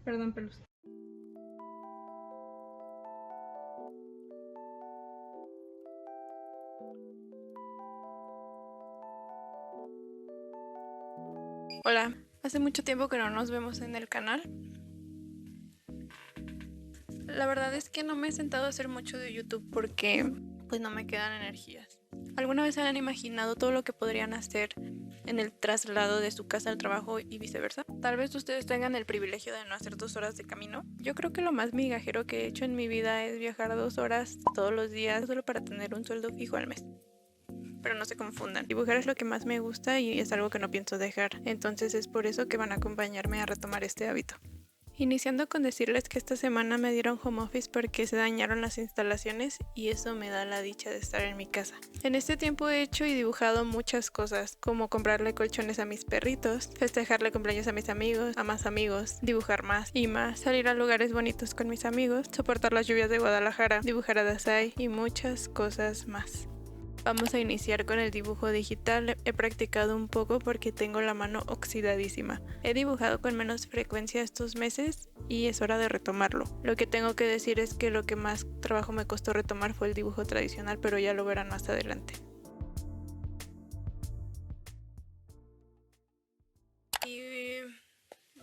Perdón, Pelus. Hola, hace mucho tiempo que no nos vemos en el canal. La verdad es que no me he sentado a hacer mucho de YouTube porque pues no me quedan energías. ¿Alguna vez han imaginado todo lo que podrían hacer en el traslado de su casa al trabajo y viceversa? Tal vez ustedes tengan el privilegio de no hacer 2 horas de camino. Yo creo que lo más migajero que he hecho en mi vida es viajar 2 horas todos los días solo para tener un sueldo fijo al mes. Pero no se confundan, dibujar es lo que más me gusta y es algo que no pienso dejar, entonces es por eso que van a acompañarme a retomar este hábito. Iniciando con decirles que esta semana me dieron home office porque se dañaron las instalaciones y eso me da la dicha de estar en mi casa. En este tiempo he hecho y dibujado muchas cosas, como comprarle colchones a mis perritos, festejarle cumpleaños a mis amigos, a más amigos, dibujar más y más, salir a lugares bonitos con mis amigos, soportar las lluvias de Guadalajara, dibujar a Dasai y muchas cosas más. Vamos a iniciar con el dibujo digital. He practicado un poco porque tengo la mano oxidadísima. He dibujado con menos frecuencia estos meses y es hora de retomarlo. Lo que tengo que decir es que lo que más trabajo me costó retomar fue el dibujo tradicional, pero ya lo verán más adelante. Y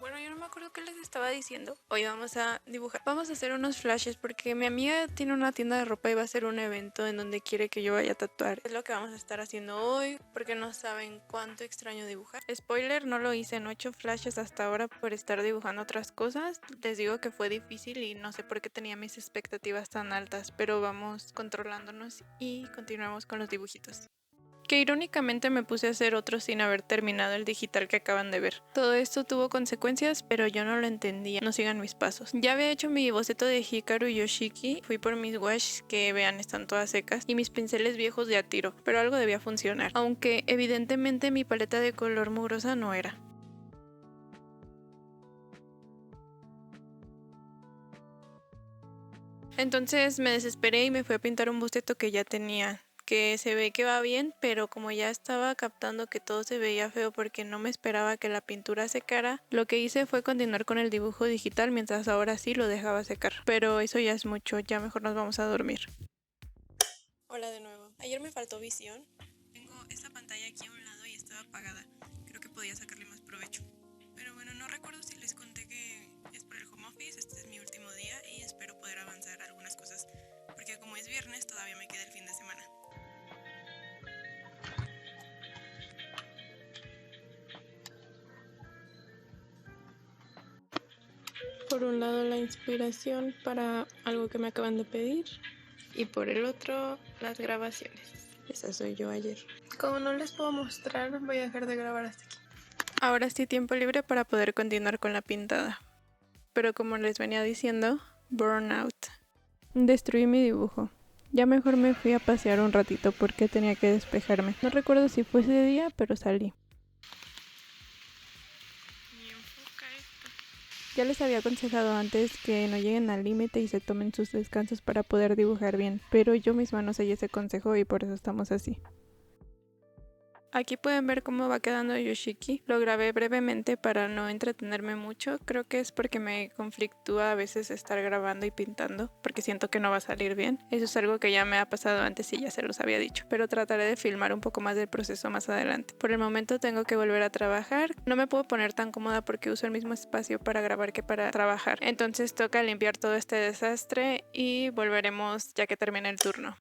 bueno, yo no me acuerdo qué les estaba diciendo. Hoy vamos a dibujar. Vamos a hacer unos flashes porque mi amiga tiene una tienda de ropa y va a hacer un evento en donde quiere que yo vaya a tatuar. Es lo que vamos a estar haciendo hoy porque no saben cuánto extraño dibujar. Spoiler, no lo hice, no he hecho flashes hasta ahora por estar dibujando otras cosas. Les digo que fue difícil y no sé por qué tenía mis expectativas tan altas, pero vamos controlándonos y continuamos con los dibujitos. Que irónicamente me puse a hacer otro sin haber terminado el digital que acaban de ver. Todo esto tuvo consecuencias, pero yo no lo entendía. No sigan mis pasos. Ya había hecho mi boceto de Hikaru y Yoshiki, fui por mis wash que vean están todas secas y mis pinceles viejos de a tiro, pero algo debía funcionar, aunque evidentemente mi paleta de color mugrosa no era. Entonces me desesperé y me fui a pintar un boceto que ya tenía, que se ve que va bien, pero como ya estaba captando que todo se veía feo porque no me esperaba que la pintura secara, lo que hice fue continuar con el dibujo digital mientras ahora sí lo dejaba secar. Pero eso ya es mucho, ya mejor nos vamos a dormir. Hola de nuevo. Ayer me faltó visión. Tengo esta pantalla aquí a un lado y estaba apagada. Creo que podía sacarle más provecho. Pero bueno, no recuerdo si les conté que es por el home office, este es mi último día y espero poder avanzar algunas cosas, porque como es viernes todavía me queda el fin de semana. Por un lado la inspiración para algo que me acaban de pedir y por el otro las grabaciones. Esa soy yo ayer. Como no les puedo mostrar, voy a dejar de grabar hasta aquí. Ahora sí tiempo libre para poder continuar con la pintada. Pero como les venía diciendo, burnout. Destruí mi dibujo. Ya mejor me fui a pasear un ratito porque tenía que despejarme. No recuerdo si fue ese día, pero salí. Ya les había aconsejado antes que no lleguen al límite y se tomen sus descansos para poder dibujar bien, pero yo misma no seguí ese consejo y por eso estamos así. Aquí pueden ver cómo va quedando Yoshiki. Lo grabé brevemente para no entretenerme mucho. Creo que es porque me conflictúa a veces estar grabando y pintando, porque siento que no va a salir bien. Eso es algo que ya me ha pasado antes y ya se los había dicho, pero trataré de filmar un poco más del proceso más adelante. Por el momento tengo que volver a trabajar. No me puedo poner tan cómoda porque uso el mismo espacio para grabar que para trabajar. Entonces toca limpiar todo este desastre y volveremos ya que termine el turno.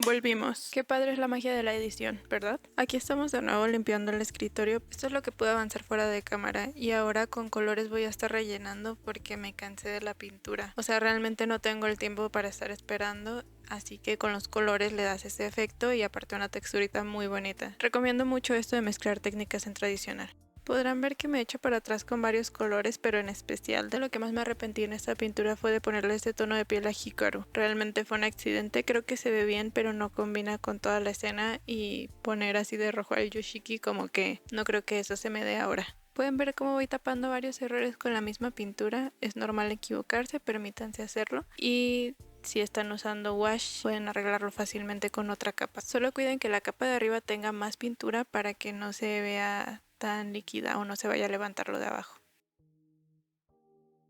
Volvimos. Qué padre es la magia de la edición, ¿verdad? Aquí estamos de nuevo limpiando el escritorio. Esto es lo que pude avanzar fuera de cámara y ahora con colores voy a estar rellenando porque me cansé de la pintura. O sea, realmente no tengo el tiempo para estar esperando, así que con los colores le das ese efecto y aparte una texturita muy bonita. Recomiendo mucho esto de mezclar técnicas en tradicional. Podrán ver que me he hecho para atrás con varios colores, pero en especial de lo que más me arrepentí en esta pintura fue de ponerle este tono de piel a Hikaru. Realmente fue un accidente, creo que se ve bien, pero no combina con toda la escena y poner así de rojo al Yoshiki como que no creo que eso se me dé ahora. Pueden ver cómo voy tapando varios errores con la misma pintura, es normal equivocarse, permítanse hacerlo y si están usando wash pueden arreglarlo fácilmente con otra capa. Solo cuiden que la capa de arriba tenga más pintura para que no se vea tan líquida o no se vaya a levantar lo de abajo.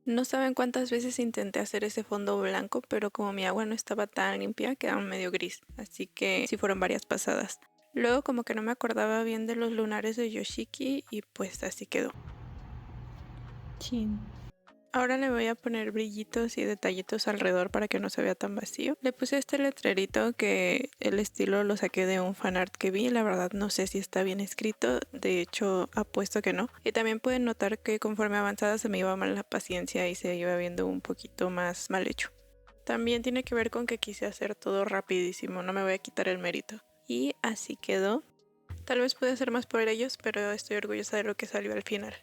No saben cuántas veces intenté hacer ese fondo blanco, pero como mi agua no estaba tan limpia, quedaba medio gris, así que sí fueron varias pasadas. Luego como que no me acordaba bien de los lunares de Yoshiki y pues así quedó. Chin. Ahora le voy a poner brillitos y detallitos alrededor para que no se vea tan vacío. Le puse este letrerito que el estilo lo saqué de un fanart que vi. La verdad no sé si está bien escrito, de hecho apuesto que no. Y también pueden notar que conforme avanzada se me iba mal la paciencia y se iba viendo un poquito más mal hecho. También tiene que ver con que quise hacer todo rapidísimo, no me voy a quitar el mérito. Y así quedó. Tal vez pude hacer más por ellos, pero estoy orgullosa de lo que salió al final.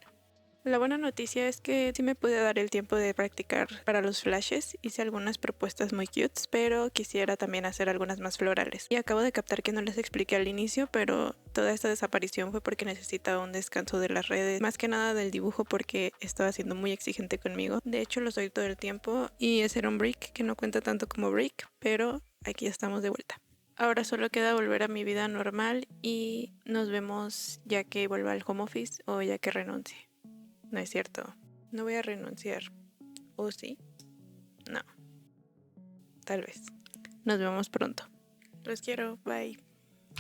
La buena noticia es que sí me pude dar el tiempo de practicar para los flashes, hice algunas propuestas muy cutes, pero quisiera también hacer algunas más florales. Y acabo de captar que no les expliqué al inicio, pero toda esta desaparición fue porque necesitaba un descanso de las redes, más que nada del dibujo porque estaba siendo muy exigente conmigo. De hecho los doy todo el tiempo y ese era un break que no cuenta tanto como break, pero aquí estamos de vuelta. Ahora solo queda volver a mi vida normal y nos vemos ya que vuelva al home office o ya que renuncie. No es cierto. No voy a renunciar. ¿O sí? No. Tal vez. Nos vemos pronto. Los quiero. Bye.